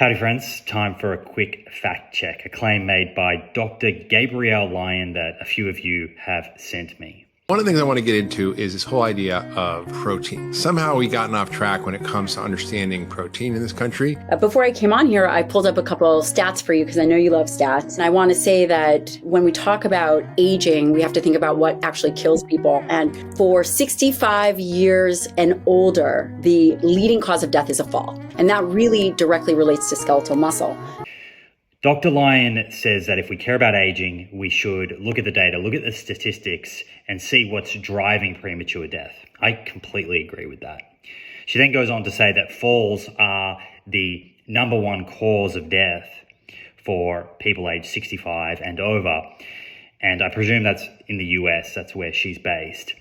Howdy friends, time for a quick fact check, a claim made by Dr. Gabrielle Lyon that a few of you have sent me. One of the things I want to get into is this whole idea of protein. Somehow we've gotten off track when it comes to understanding protein in this country. Before I came on here, I pulled up a couple stats for you because I know you love stats. And I want to say that when we talk about aging, we have to think about what actually kills people. And for 65 years and older, the leading cause of death is a fall. And that really directly relates to skeletal muscle. Dr. Lyon says that if we care about aging, we should look at the data, look at the statistics, and see what's driving premature death. I completely agree with that. She then goes on to say that falls are the number one cause of death for people aged 65 and over. And I presume that's in the US, that's where she's based.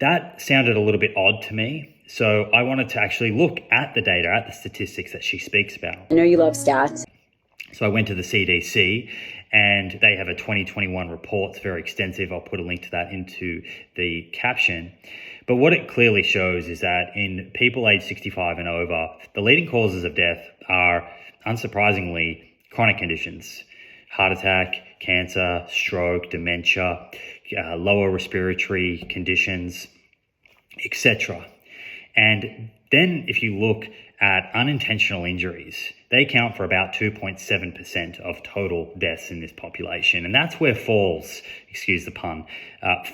That sounded a little bit odd to me. So I wanted to actually look at the data, at the statistics that she speaks about. I know you love stats. So I went to the CDC and they have a 2021 report. It's very extensive. I'll put a link to that into the caption. But what it clearly shows is that in people aged 65 and over, the leading causes of death are, unsurprisingly, chronic conditions: heart attack, cancer, stroke, dementia, lower respiratory conditions, etc. And then if you look at unintentional injuries, they account for about 2.7% of total deaths in this population. And that's where falls, excuse the pun,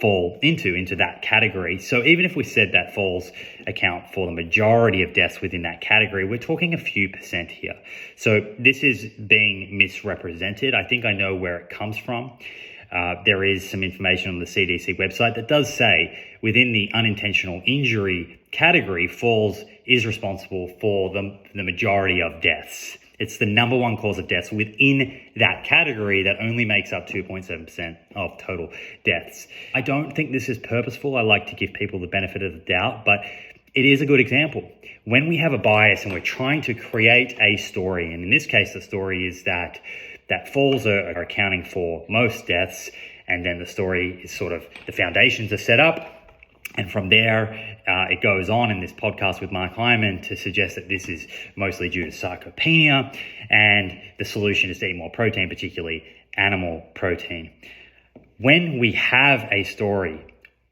fall into that category. So even if we said that falls account for the majority of deaths within that category, we're talking a few percent here. So this is being misrepresented. I think I know where it comes from. There is some information on the CDC website that does say within the unintentional injury category, falls is responsible for the majority of deaths. It's the number one cause of deaths within that category that only makes up 2.7% of total deaths. I don't think this is purposeful. I like to give people the benefit of the doubt, but it is a good example. When we have a bias and we're trying to create a story, and in this case, the story is that falls are accounting for most deaths, and then the story is sort of the foundations are set up. And from there, it goes on in this podcast with Mark Hyman to suggest that this is mostly due to sarcopenia, and the solution is to eat more protein, particularly animal protein. When we have a story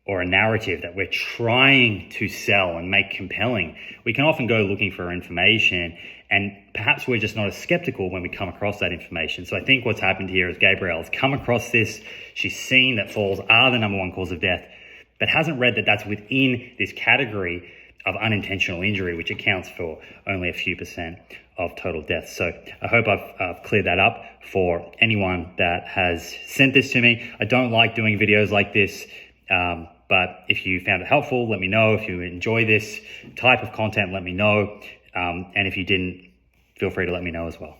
or a narrative that we're trying to sell and make compelling, we can often go looking for information, and perhaps we're just not as skeptical when we come across that information. So I think what's happened here is Gabrielle's come across this, she's seen that falls are the number one cause of death, but hasn't read that that's within this category of unintentional injury, which accounts for only a few percent of total deaths. So I hope I've cleared that up for anyone that has sent this to me. I don't like doing videos like this, but if you found it helpful, let me know. If you enjoy this type of content, let me know. And if you didn't, feel free to let me know as well.